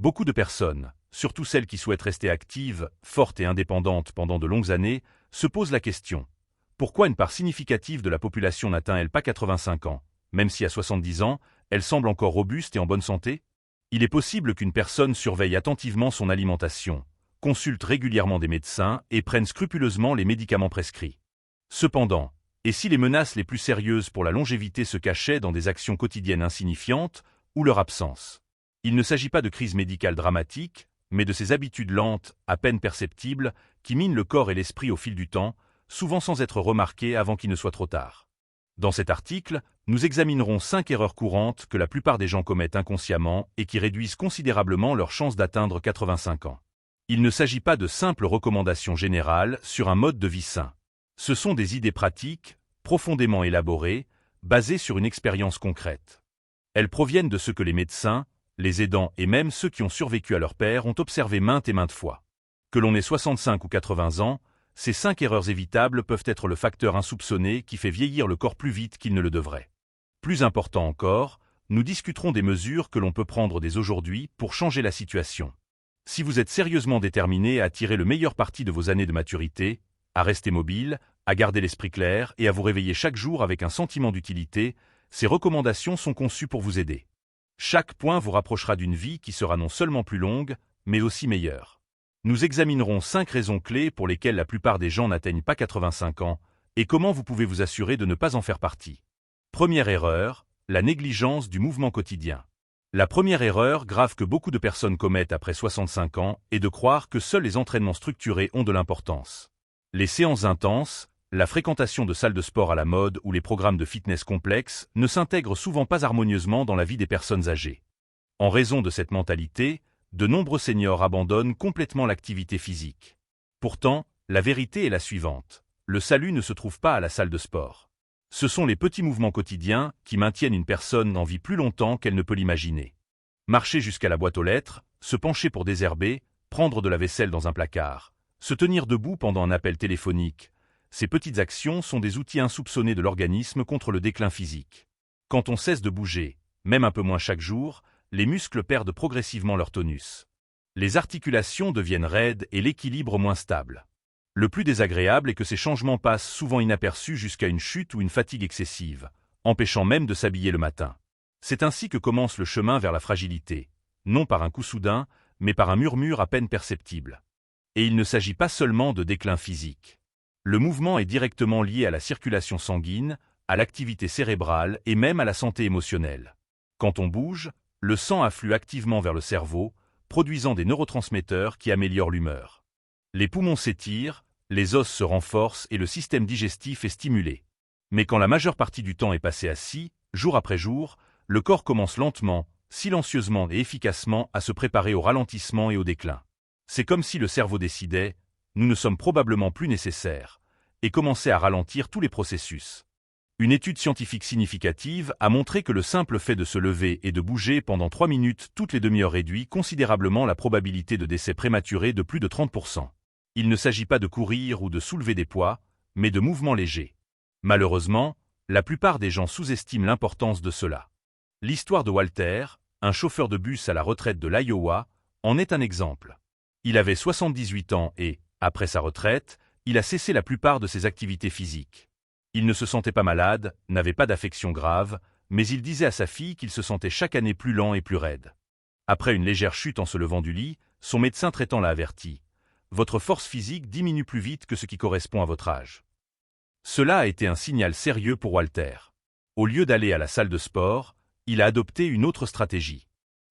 Beaucoup de personnes, surtout celles qui souhaitent rester actives, fortes et indépendantes pendant de longues années, se posent la question. Pourquoi une part significative de la population n'atteint-elle pas 85 ans, même si à 70 ans, elle semble encore robuste et en bonne santé? Il est possible qu'une personne surveille attentivement son alimentation, consulte régulièrement des médecins et prenne scrupuleusement les médicaments prescrits. Cependant, et si les menaces les plus sérieuses pour la longévité se cachaient dans des actions quotidiennes insignifiantes ou leur absence? Il ne s'agit pas de crise médicale dramatique, mais de ces habitudes lentes, à peine perceptibles, qui minent le corps et l'esprit au fil du temps, souvent sans être remarquées avant qu'il ne soit trop tard. Dans cet article, nous examinerons 5 erreurs courantes que la plupart des gens commettent inconsciemment et qui réduisent considérablement leurs chances d'atteindre 85 ans. Il ne s'agit pas de simples recommandations générales sur un mode de vie sain. Ce sont des idées pratiques, profondément élaborées, basées sur une expérience concrète. Elles proviennent de ce que les médecins, les aidants et même ceux qui ont survécu à leur père ont observé maintes et maintes fois. Que l'on ait 65 ou 80 ans, ces 5 erreurs évitables peuvent être le facteur insoupçonné qui fait vieillir le corps plus vite qu'il ne le devrait. Plus important encore, nous discuterons des mesures que l'on peut prendre dès aujourd'hui pour changer la situation. Si vous êtes sérieusement déterminé à tirer le meilleur parti de vos années de maturité, à rester mobile, à garder l'esprit clair et à vous réveiller chaque jour avec un sentiment d'utilité, ces recommandations sont conçues pour vous aider. Chaque point vous rapprochera d'une vie qui sera non seulement plus longue, mais aussi meilleure. Nous examinerons 5 raisons clés pour lesquelles la plupart des gens n'atteignent pas 85 ans et comment vous pouvez vous assurer de ne pas en faire partie. Première erreur, la négligence du mouvement quotidien. La première erreur grave que beaucoup de personnes commettent après 65 ans est de croire que seuls les entraînements structurés ont de l'importance. Les séances intenses, la fréquentation de salles de sport à la mode ou les programmes de fitness complexes ne s'intègrent souvent pas harmonieusement dans la vie des personnes âgées. En raison de cette mentalité, de nombreux seniors abandonnent complètement l'activité physique. Pourtant, la vérité est la suivante. Le salut ne se trouve pas à la salle de sport. Ce sont les petits mouvements quotidiens qui maintiennent une personne en vie plus longtemps qu'elle ne peut l'imaginer. Marcher jusqu'à la boîte aux lettres, se pencher pour désherber, prendre de la vaisselle dans un placard, se tenir debout pendant un appel téléphonique. Ces petites actions sont des outils insoupçonnés de l'organisme contre le déclin physique. Quand on cesse de bouger, même un peu moins chaque jour, les muscles perdent progressivement leur tonus. Les articulations deviennent raides et l'équilibre moins stable. Le plus désagréable est que ces changements passent souvent inaperçus jusqu'à une chute ou une fatigue excessive, empêchant même de s'habiller le matin. C'est ainsi que commence le chemin vers la fragilité, non par un coup soudain, mais par un murmure à peine perceptible. Et il ne s'agit pas seulement de déclin physique. Le mouvement est directement lié à la circulation sanguine, à l'activité cérébrale et même à la santé émotionnelle. Quand on bouge, le sang afflue activement vers le cerveau, produisant des neurotransmetteurs qui améliorent l'humeur. Les poumons s'étirent, les os se renforcent et le système digestif est stimulé. Mais quand la majeure partie du temps est passé assis, jour après jour, le corps commence lentement, silencieusement et efficacement à se préparer au ralentissement et au déclin. C'est comme si le cerveau décidait « nous ne sommes probablement plus nécessaires » et commençait à ralentir tous les processus. Une étude scientifique significative a montré que le simple fait de se lever et de bouger pendant 3 minutes toutes les demi-heures réduit considérablement la probabilité de décès prématuré de plus de 30%. Il ne s'agit pas de courir ou de soulever des poids, mais de mouvements légers. Malheureusement, la plupart des gens sous-estiment l'importance de cela. L'histoire de Walter, un chauffeur de bus à la retraite de l'Iowa, en est un exemple. Il avait 78 ans et, après sa retraite, il a cessé la plupart de ses activités physiques. Il ne se sentait pas malade, n'avait pas d'affection grave, mais il disait à sa fille qu'il se sentait chaque année plus lent et plus raide. Après une légère chute en se levant du lit, son médecin traitant l'a averti. « Votre force physique diminue plus vite que ce qui correspond à votre âge. » Cela a été un signal sérieux pour Walter. Au lieu d'aller à la salle de sport, il a adopté une autre stratégie.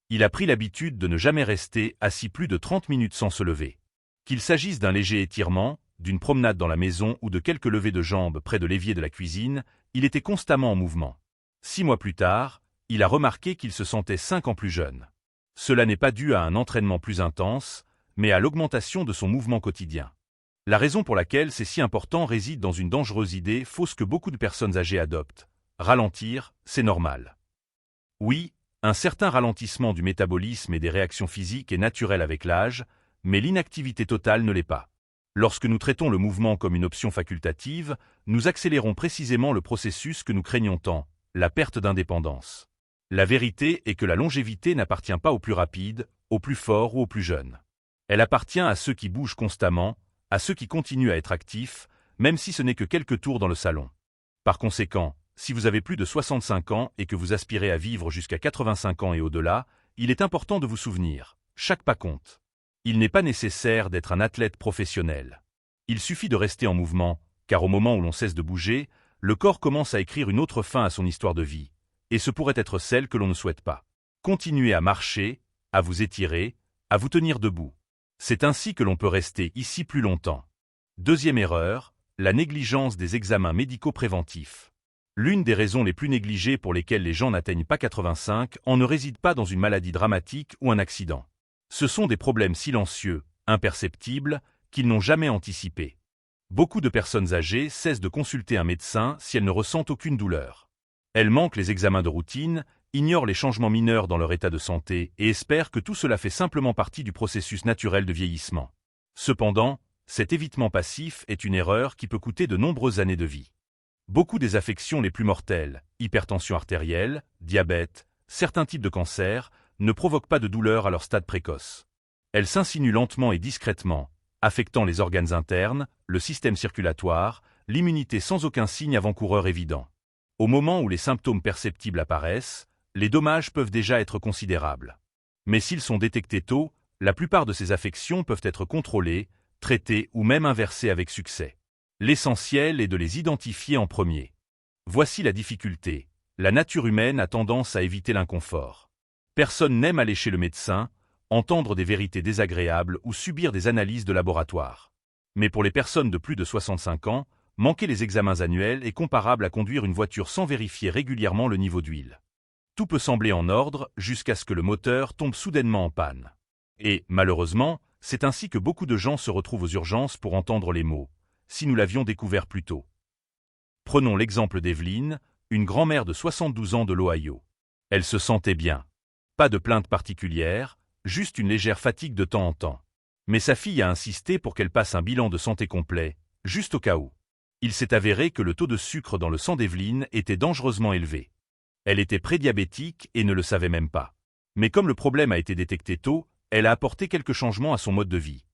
Il a pris l'habitude de ne jamais rester assis plus de 30 minutes sans se lever. Qu'il s'agisse d'un léger étirement, d'une promenade dans la maison ou de quelques levées de jambes près de l'évier de la cuisine, il était constamment en mouvement. 6 mois plus tard, il a remarqué qu'il se sentait 5 ans plus jeune. Cela n'est pas dû à un entraînement plus intense, mais à l'augmentation de son mouvement quotidien. La raison pour laquelle c'est si important réside dans une dangereuse idée fausse que beaucoup de personnes âgées adoptent. Ralentir, c'est normal. Oui, un certain ralentissement du métabolisme et des réactions physiques est naturel avec l'âge, mais l'inactivité totale ne l'est pas. Lorsque nous traitons le mouvement comme une option facultative, nous accélérons précisément le processus que nous craignons tant, la perte d'indépendance. La vérité est que la longévité n'appartient pas aux plus rapides, aux plus forts ou aux plus jeunes. Elle appartient à ceux qui bougent constamment, à ceux qui continuent à être actifs, même si ce n'est que quelques tours dans le salon. Par conséquent, si vous avez plus de 65 ans et que vous aspirez à vivre jusqu'à 85 ans et au-delà, il est important de vous souvenir, chaque pas compte. Il n'est pas nécessaire d'être un athlète professionnel. Il suffit de rester en mouvement, car au moment où l'on cesse de bouger, le corps commence à écrire une autre fin à son histoire de vie, et ce pourrait être celle que l'on ne souhaite pas. Continuez à marcher, à vous étirer, à vous tenir debout. C'est ainsi que l'on peut rester ici plus longtemps. Deuxième erreur, la négligence des examens médicaux préventifs. L'une des raisons les plus négligées pour lesquelles les gens n'atteignent pas 85 ans ne réside pas dans une maladie dramatique ou un accident. Ce sont des problèmes silencieux, imperceptibles, qu'ils n'ont jamais anticipés. Beaucoup de personnes âgées cessent de consulter un médecin si elles ne ressentent aucune douleur. Elles manquent les examens de routine, ignorent les changements mineurs dans leur état de santé et espèrent que tout cela fait simplement partie du processus naturel de vieillissement. Cependant, cet évitement passif est une erreur qui peut coûter de nombreuses années de vie. Beaucoup des affections les plus mortelles, hypertension artérielle, diabète, certains types de cancers, ne provoquent pas de douleur à leur stade précoce. Elles s'insinuent lentement et discrètement, affectant les organes internes, le système circulatoire, l'immunité sans aucun signe avant-coureur évident. Au moment où les symptômes perceptibles apparaissent, les dommages peuvent déjà être considérables. Mais s'ils sont détectés tôt, la plupart de ces affections peuvent être contrôlées, traitées ou même inversées avec succès. L'essentiel est de les identifier en premier. Voici la difficulté. La nature humaine a tendance à éviter l'inconfort. Personne n'aime aller chez le médecin, entendre des vérités désagréables ou subir des analyses de laboratoire. Mais pour les personnes de plus de 65 ans, manquer les examens annuels est comparable à conduire une voiture sans vérifier régulièrement le niveau d'huile. Tout peut sembler en ordre jusqu'à ce que le moteur tombe soudainement en panne. Et, malheureusement, c'est ainsi que beaucoup de gens se retrouvent aux urgences pour entendre les mots « si nous l'avions découvert plus tôt ». Prenons l'exemple d'Evelyne, une grand-mère de 72 ans de l'Ohio. Elle se sentait bien. Pas de plainte particulière, juste une légère fatigue de temps en temps. Mais sa fille a insisté pour qu'elle passe un bilan de santé complet, juste au cas où. Il s'est avéré que le taux de sucre dans le sang d'Evelyne était dangereusement élevé. Elle était prédiabétique et ne le savait même pas. Mais comme le problème a été détecté tôt, elle a apporté quelques changements à son mode de vie.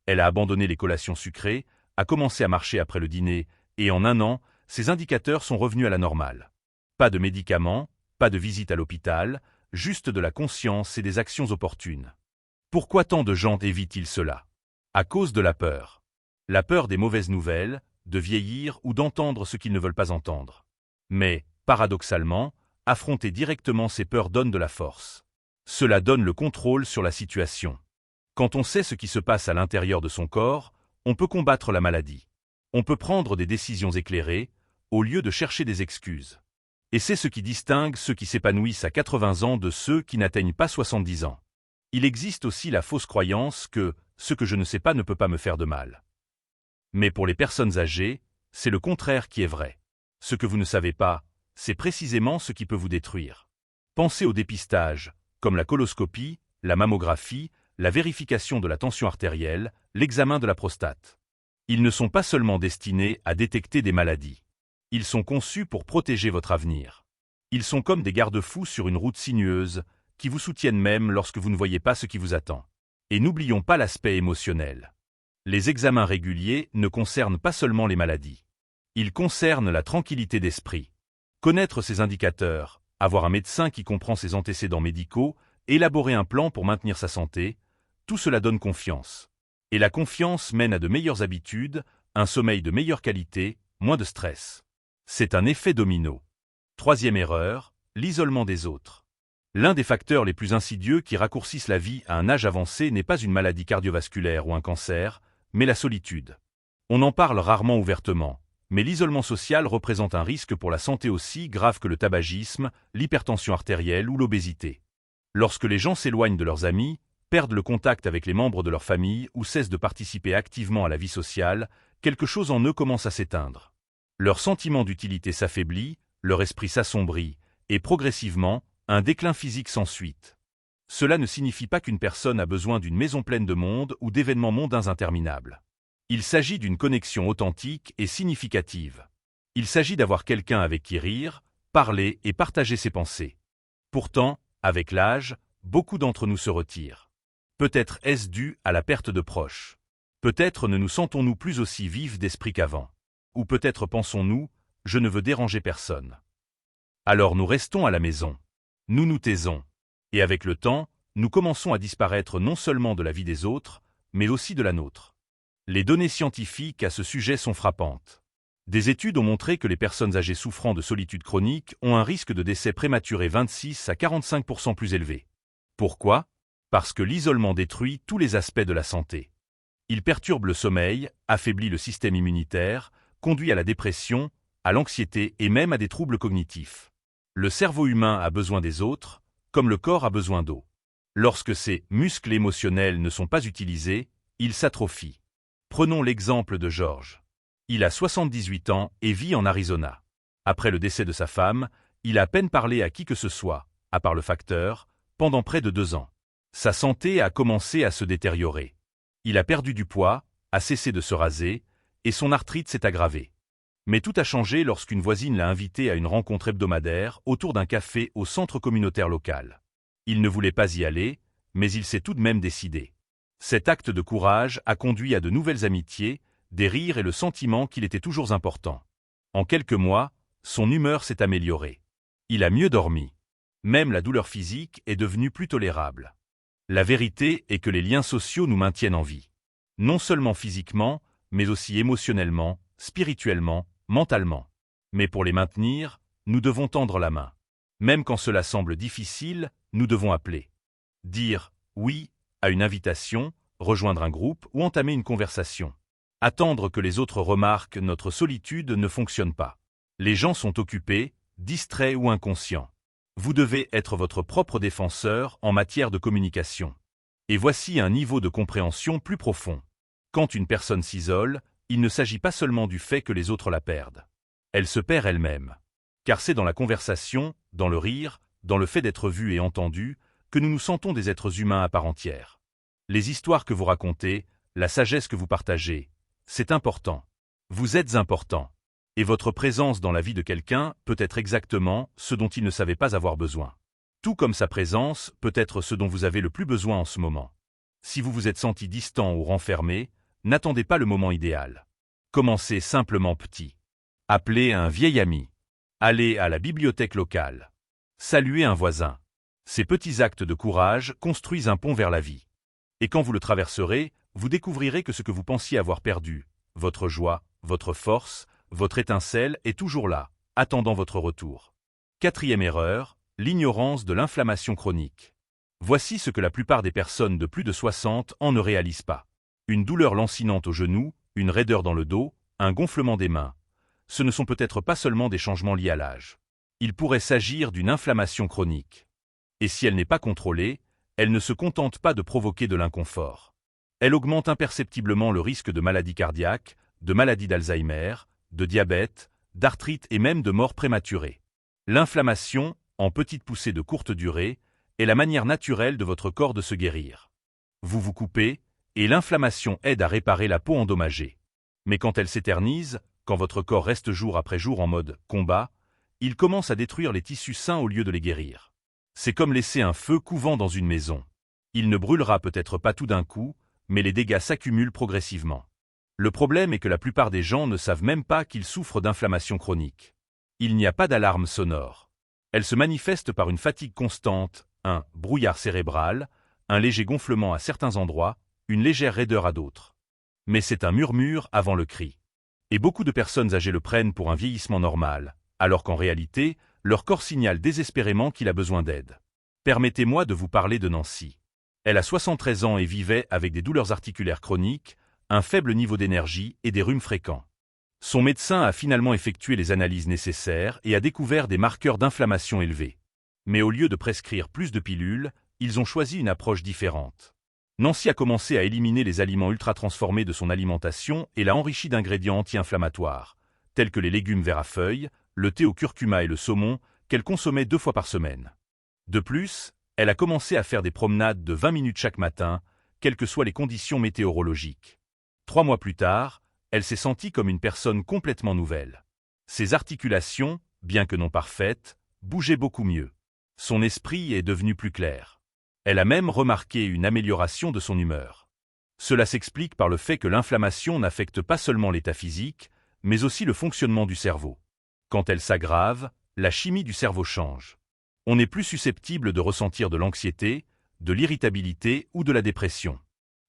Elle a abandonné les collations sucrées, a commencé à marcher après le dîner, et en un an, ses indicateurs sont revenus à la normale. Pas de médicaments, pas de visite à l'hôpital, juste de la conscience et des actions opportunes. Pourquoi tant de gens évitent-ils cela? À cause de la peur. La peur des mauvaises nouvelles, de vieillir ou d'entendre ce qu'ils ne veulent pas entendre. Mais, paradoxalement, affronter directement ces peurs donne de la force. Cela donne le contrôle sur la situation. Quand on sait ce qui se passe à l'intérieur de son corps, on peut combattre la maladie. On peut prendre des décisions éclairées, au lieu de chercher des excuses. Et c'est ce qui distingue ceux qui s'épanouissent à 80 ans de ceux qui n'atteignent pas 70 ans. Il existe aussi la fausse croyance que « ce que je ne sais pas ne peut pas me faire de mal ». Mais pour les personnes âgées, c'est le contraire qui est vrai. Ce que vous ne savez pas, c'est précisément ce qui peut vous détruire. Pensez au dépistage, comme la coloscopie, la mammographie, la vérification de la tension artérielle, l'examen de la prostate. Ils ne sont pas seulement destinés à détecter des maladies. Ils sont conçus pour protéger votre avenir. Ils sont comme des garde-fous sur une route sinueuse, qui vous soutiennent même lorsque vous ne voyez pas ce qui vous attend. Et n'oublions pas l'aspect émotionnel. Les examens réguliers ne concernent pas seulement les maladies. Ils concernent la tranquillité d'esprit. Connaître ces indicateurs, avoir un médecin qui comprend ses antécédents médicaux, élaborer un plan pour maintenir sa santé, tout cela donne confiance. Et la confiance mène à de meilleures habitudes, un sommeil de meilleure qualité, moins de stress. C'est un effet domino. Troisième erreur, l'isolement des autres. L'un des facteurs les plus insidieux qui raccourcissent la vie à un âge avancé n'est pas une maladie cardiovasculaire ou un cancer, mais la solitude. On en parle rarement ouvertement, mais l'isolement social représente un risque pour la santé aussi grave que le tabagisme, l'hypertension artérielle ou l'obésité. Lorsque les gens s'éloignent de leurs amis, perdent le contact avec les membres de leur famille ou cessent de participer activement à la vie sociale, quelque chose en eux commence à s'éteindre. Leur sentiment d'utilité s'affaiblit, leur esprit s'assombrit, et progressivement, un déclin physique s'ensuit. Cela ne signifie pas qu'une personne a besoin d'une maison pleine de monde ou d'événements mondains interminables. Il s'agit d'une connexion authentique et significative. Il s'agit d'avoir quelqu'un avec qui rire, parler et partager ses pensées. Pourtant, avec l'âge, beaucoup d'entre nous se retirent. Peut-être est-ce dû à la perte de proches. Peut-être ne nous sentons-nous plus aussi vifs d'esprit qu'avant. Ou peut-être pensons-nous, je ne veux déranger personne. Alors nous restons à la maison. Nous nous taisons. Et avec le temps, nous commençons à disparaître non seulement de la vie des autres, mais aussi de la nôtre. Les données scientifiques à ce sujet sont frappantes. Des études ont montré que les personnes âgées souffrant de solitude chronique ont un risque de décès prématuré 26 à 45% plus élevé. Pourquoi? Parce que l'isolement détruit tous les aspects de la santé. Il perturbe le sommeil, affaiblit le système immunitaire, conduit à la dépression, à l'anxiété et même à des troubles cognitifs. Le cerveau humain a besoin des autres, comme le corps a besoin d'eau. Lorsque ces muscles émotionnels ne sont pas utilisés, ils s'atrophient. Prenons l'exemple de George. Il a 78 ans et vit en Arizona. Après le décès de sa femme, il a à peine parlé à qui que ce soit, à part le facteur, pendant près de 2 ans. Sa santé a commencé à se détériorer. Il a perdu du poids, a cessé de se raser, et son arthrite s'est aggravée. Mais tout a changé lorsqu'une voisine l'a invité à une rencontre hebdomadaire autour d'un café au centre communautaire local. Il ne voulait pas y aller, mais il s'est tout de même décidé. Cet acte de courage a conduit à de nouvelles amitiés, des rires et le sentiment qu'il était toujours important. En quelques mois, son humeur s'est améliorée. Il a mieux dormi. Même la douleur physique est devenue plus tolérable. La vérité est que les liens sociaux nous maintiennent en vie. Non seulement physiquement, mais aussi émotionnellement, spirituellement, mentalement. Mais pour les maintenir, nous devons tendre la main. Même quand cela semble difficile, nous devons appeler. Dire « oui » à une invitation, rejoindre un groupe ou entamer une conversation. Attendre que les autres remarquent notre solitude ne fonctionne pas. Les gens sont occupés, distraits ou inconscients. Vous devez être votre propre défenseur en matière de communication. Et voici un niveau de compréhension plus profond. Quand une personne s'isole, il ne s'agit pas seulement du fait que les autres la perdent. Elle se perd elle-même. Car c'est dans la conversation, dans le rire, dans le fait d'être vu et entendu, que nous nous sentons des êtres humains à part entière. Les histoires que vous racontez, la sagesse que vous partagez, c'est important. Vous êtes important. Et votre présence dans la vie de quelqu'un peut être exactement ce dont il ne savait pas avoir besoin. Tout comme sa présence peut être ce dont vous avez le plus besoin en ce moment. Si vous vous êtes senti distant ou renfermé, n'attendez pas le moment idéal. Commencez simplement petit. Appelez un vieil ami. Allez à la bibliothèque locale. Saluez un voisin. Ces petits actes de courage construisent un pont vers la vie. Et quand vous le traverserez, vous découvrirez que ce que vous pensiez avoir perdu, votre joie, votre force, votre étincelle est toujours là, attendant votre retour. 4e erreur, l'ignorance de l'inflammation chronique. Voici ce que la plupart des personnes de plus de 60 ans ne réalisent pas. Une douleur lancinante au genou, une raideur dans le dos, un gonflement des mains. Ce ne sont peut-être pas seulement des changements liés à l'âge. Il pourrait s'agir d'une inflammation chronique. Et si elle n'est pas contrôlée, elle ne se contente pas de provoquer de l'inconfort. Elle augmente imperceptiblement le risque de maladie cardiaque, de maladie d'Alzheimer, de diabète, d'arthrite et même de mort prématurée. L'inflammation, en petites poussées de courte durée, est la manière naturelle de votre corps de se guérir. Vous vous coupez, et l'inflammation aide à réparer la peau endommagée. Mais quand elle s'éternise, quand votre corps reste jour après jour en mode combat, il commence à détruire les tissus sains au lieu de les guérir. C'est comme laisser un feu couvant dans une maison. Il ne brûlera peut-être pas tout d'un coup, mais les dégâts s'accumulent progressivement. Le problème est que la plupart des gens ne savent même pas qu'ils souffrent d'inflammation chronique. Il n'y a pas d'alarme sonore. Elle se manifeste par une fatigue constante, un brouillard cérébral, un léger gonflement à certains endroits, une légère raideur à d'autres. Mais c'est un murmure avant le cri. Et beaucoup de personnes âgées le prennent pour un vieillissement normal, alors qu'en réalité, leur corps signale désespérément qu'il a besoin d'aide. Permettez-moi de vous parler de Nancy. Elle a 73 ans et vivait avec des douleurs articulaires chroniques, un faible niveau d'énergie et des rhumes fréquents. Son médecin a finalement effectué les analyses nécessaires et a découvert des marqueurs d'inflammation élevés. Mais au lieu de prescrire plus de pilules, ils ont choisi une approche différente. Nancy a commencé à éliminer les aliments ultra-transformés de son alimentation et l'a enrichi d'ingrédients anti-inflammatoires, tels que les légumes verts à feuilles, le thé au curcuma et le saumon, qu'elle consommait 2 fois par semaine. De plus, elle a commencé à faire des promenades de 20 minutes chaque matin, quelles que soient les conditions météorologiques. 3 mois plus tard, elle s'est sentie comme une personne complètement nouvelle. Ses articulations, bien que non parfaites, bougeaient beaucoup mieux. Son esprit est devenu plus clair. Elle a même remarqué une amélioration de son humeur. Cela s'explique par le fait que l'inflammation n'affecte pas seulement l'état physique, mais aussi le fonctionnement du cerveau. Quand elle s'aggrave, la chimie du cerveau change. On est plus susceptible de ressentir de l'anxiété, de l'irritabilité ou de la dépression.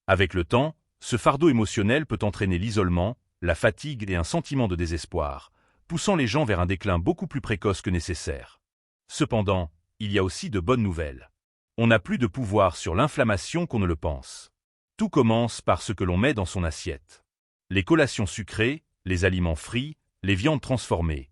Avec le temps, ce fardeau émotionnel peut entraîner l'isolement, la fatigue et un sentiment de désespoir, poussant les gens vers un déclin beaucoup plus précoce que nécessaire. Cependant, il y a aussi de bonnes nouvelles. On n'a plus de pouvoir sur l'inflammation qu'on ne le pense. Tout commence par ce que l'on met dans son assiette. Les collations sucrées, les aliments frits, les viandes transformées.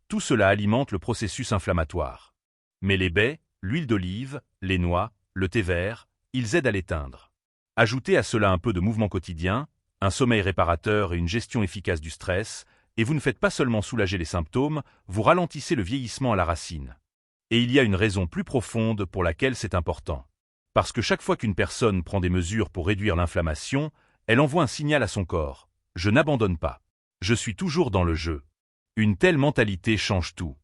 Tout cela alimente le processus inflammatoire. Mais les baies, l'huile d'olive, les noix, le thé vert, ils aident à l'éteindre. Ajoutez à cela un peu de mouvement quotidien, un sommeil réparateur et une gestion efficace du stress, et vous ne faites pas seulement soulager les symptômes, vous ralentissez le vieillissement à la racine. Et il y a une raison plus profonde pour laquelle c'est important. Parce que chaque fois qu'une personne prend des mesures pour réduire l'inflammation, elle envoie un signal à son corps. Je n'abandonne pas. Je suis toujours dans le jeu. Une telle mentalité change tout.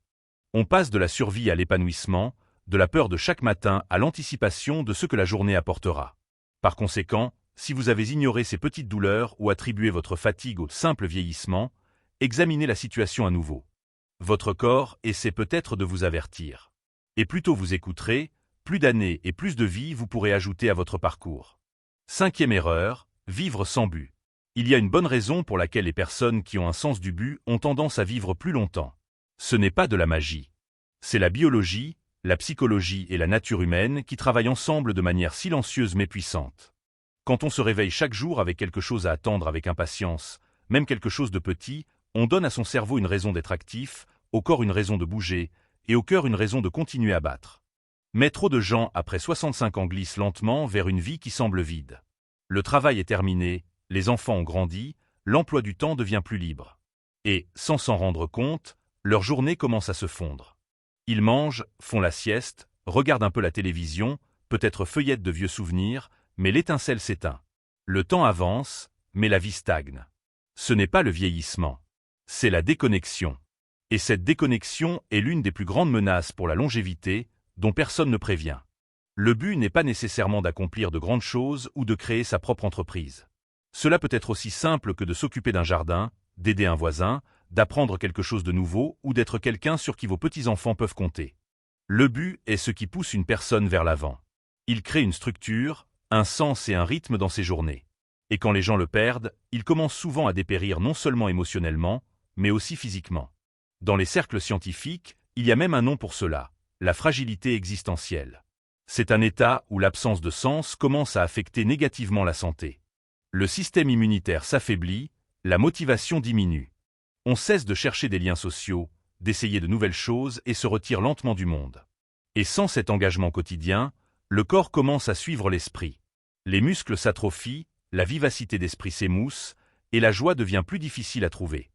On passe de la survie à l'épanouissement, de la peur de chaque matin à l'anticipation de ce que la journée apportera. Par conséquent, si vous avez ignoré ces petites douleurs ou attribué votre fatigue au simple vieillissement, examinez la situation à nouveau. Votre corps essaie peut-être de vous avertir. Et plus tôt vous écouterez, plus d'années et plus de vie vous pourrez ajouter à votre parcours. 5e erreur, vivre sans but. Il y a une bonne raison pour laquelle les personnes qui ont un sens du but ont tendance à vivre plus longtemps. Ce n'est pas de la magie. C'est la biologie, la psychologie et la nature humaine qui travaillent ensemble de manière silencieuse mais puissante. Quand on se réveille chaque jour avec quelque chose à attendre avec impatience, même quelque chose de petit, on donne à son cerveau une raison d'être actif, au corps une raison de bouger, et au cœur une raison de continuer à battre. Mais trop de gens après 65 ans glissent lentement vers une vie qui semble vide. Le travail est terminé, les enfants ont grandi, l'emploi du temps devient plus libre. Et, sans s'en rendre compte, leur journée commence à se fondre. Ils mangent, font la sieste, regardent un peu la télévision, peut-être feuillettent de vieux souvenirs, mais l'étincelle s'éteint. Le temps avance, mais la vie stagne. Ce n'est pas le vieillissement. C'est la déconnexion. Et cette déconnexion est l'une des plus grandes menaces pour la longévité, dont personne ne prévient. Le but n'est pas nécessairement d'accomplir de grandes choses ou de créer sa propre entreprise. Cela peut être aussi simple que de s'occuper d'un jardin, d'aider un voisin, d'apprendre quelque chose de nouveau ou d'être quelqu'un sur qui vos petits-enfants peuvent compter. Le but est ce qui pousse une personne vers l'avant. Il crée une structure, un sens et un rythme dans ses journées. Et quand les gens le perdent, ils commencent souvent à dépérir non seulement émotionnellement, mais aussi physiquement. Dans les cercles scientifiques, il y a même un nom pour cela, la fragilité existentielle. C'est un état où l'absence de sens commence à affecter négativement la santé. Le système immunitaire s'affaiblit, la motivation diminue. On cesse de chercher des liens sociaux, d'essayer de nouvelles choses et se retire lentement du monde. Et sans cet engagement quotidien, le corps commence à suivre l'esprit. Les muscles s'atrophient, la vivacité d'esprit s'émousse, et la joie devient plus difficile à trouver.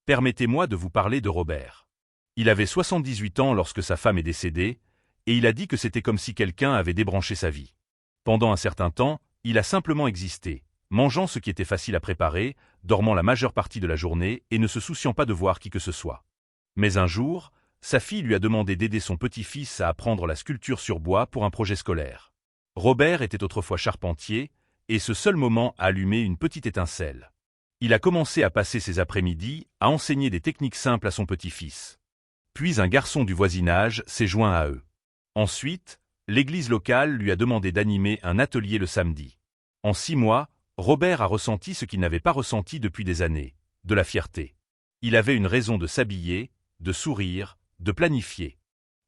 Permettez-moi de vous parler de Robert. Il avait 78 ans lorsque sa femme est décédée, et il a dit que c'était comme si quelqu'un avait débranché sa vie. Pendant un certain temps, il a simplement existé, mangeant ce qui était facile à préparer, dormant la majeure partie de la journée et ne se souciant pas de voir qui que ce soit. Mais un jour, sa fille lui a demandé d'aider son petit-fils à apprendre la sculpture sur bois pour un projet scolaire. Robert était autrefois charpentier, et ce seul moment a allumé une petite étincelle. Il a commencé à passer ses après-midi à enseigner des techniques simples à son petit-fils. Puis un garçon du voisinage s'est joint à eux. Ensuite, l'église locale lui a demandé d'animer un atelier le samedi. En 6 mois, Robert a ressenti ce qu'il n'avait pas ressenti depuis des années, de la fierté. Il avait une raison de s'habiller, de sourire, de planifier.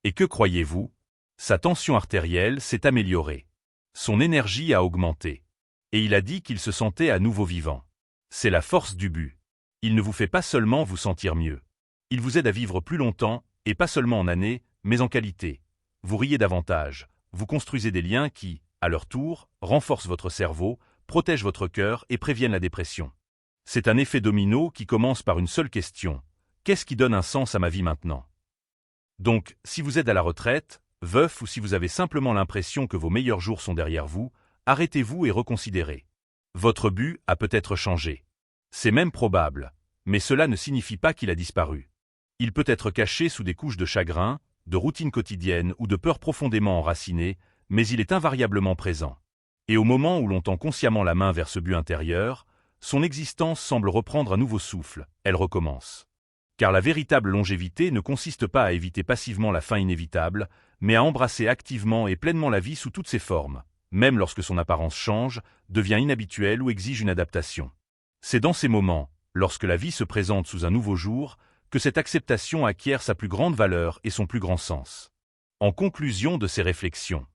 Et que croyez-vous? Sa tension artérielle s'est améliorée. Son énergie a augmenté. Et il a dit qu'il se sentait à nouveau vivant. C'est la force du but. Il ne vous fait pas seulement vous sentir mieux. Il vous aide à vivre plus longtemps, et pas seulement en années, mais en qualité. Vous riez davantage, vous construisez des liens qui, à leur tour, renforcent votre cerveau, protègent votre cœur et préviennent la dépression. C'est un effet domino qui commence par une seule question. Qu'est-ce qui donne un sens à ma vie maintenant? Donc, si vous êtes à la retraite, veuf ou si vous avez simplement l'impression que vos meilleurs jours sont derrière vous, arrêtez-vous et reconsidérez. Votre but a peut-être changé. C'est même probable, mais cela ne signifie pas qu'il a disparu. Il peut être caché sous des couches de chagrin, de routine quotidienne ou de peur profondément enracinée, mais il est invariablement présent. Et au moment où l'on tend consciemment la main vers ce but intérieur, son existence semble reprendre un nouveau souffle, elle recommence. Car la véritable longévité ne consiste pas à éviter passivement la fin inévitable, mais à embrasser activement et pleinement la vie sous toutes ses formes, même lorsque son apparence change, devient inhabituelle ou exige une adaptation. C'est dans ces moments, lorsque la vie se présente sous un nouveau jour, que cette acceptation acquiert sa plus grande valeur et son plus grand sens. En conclusion de ces réflexions,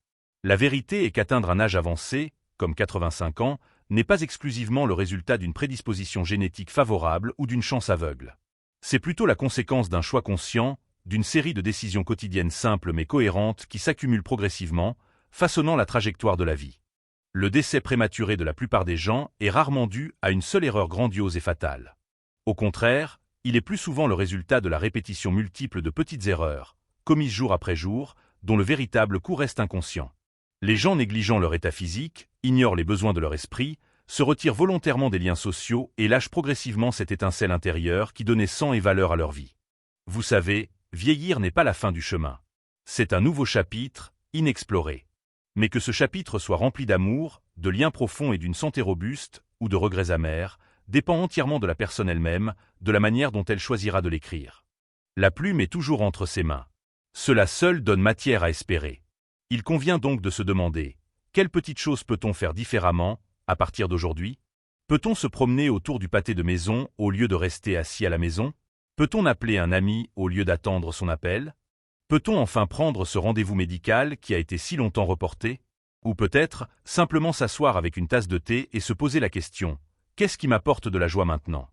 la vérité est qu'atteindre un âge avancé, comme 85 ans, n'est pas exclusivement le résultat d'une prédisposition génétique favorable ou d'une chance aveugle. C'est plutôt la conséquence d'un choix conscient, d'une série de décisions quotidiennes simples mais cohérentes qui s'accumulent progressivement, façonnant la trajectoire de la vie. Le décès prématuré de la plupart des gens est rarement dû à une seule erreur grandiose et fatale. Au contraire, il est plus souvent le résultat de la répétition multiple de petites erreurs, commises jour après jour, dont le véritable coût reste inconscient. Les gens négligeant leur état physique, ignorent les besoins de leur esprit, se retirent volontairement des liens sociaux et lâchent progressivement cette étincelle intérieure qui donnait sang et valeur à leur vie. Vous savez, vieillir n'est pas la fin du chemin. C'est un nouveau chapitre, inexploré. Mais que ce chapitre soit rempli d'amour, de liens profonds et d'une santé robuste, ou de regrets amers, dépend entièrement de la personne elle-même, de la manière dont elle choisira de l'écrire. La plume est toujours entre ses mains. Cela seul donne matière à espérer. Il convient donc de se demander, quelles petites choses peut-on faire différemment, à partir d'aujourd'hui? Peut-on se promener autour du pâté de maison au lieu de rester assis à la maison? Peut-on appeler un ami au lieu d'attendre son appel? Peut-on enfin prendre ce rendez-vous médical qui a été si longtemps reporté? Ou peut-être simplement s'asseoir avec une tasse de thé et se poser la question, qu'est-ce qui m'apporte de la joie maintenant?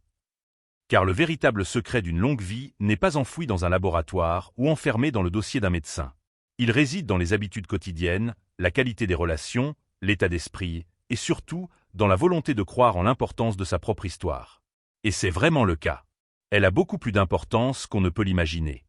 Car le véritable secret d'une longue vie n'est pas enfoui dans un laboratoire ou enfermé dans le dossier d'un médecin. Il réside dans les habitudes quotidiennes, la qualité des relations, l'état d'esprit, et surtout dans la volonté de croire en l'importance de sa propre histoire. Et c'est vraiment le cas. Elle a beaucoup plus d'importance qu'on ne peut l'imaginer.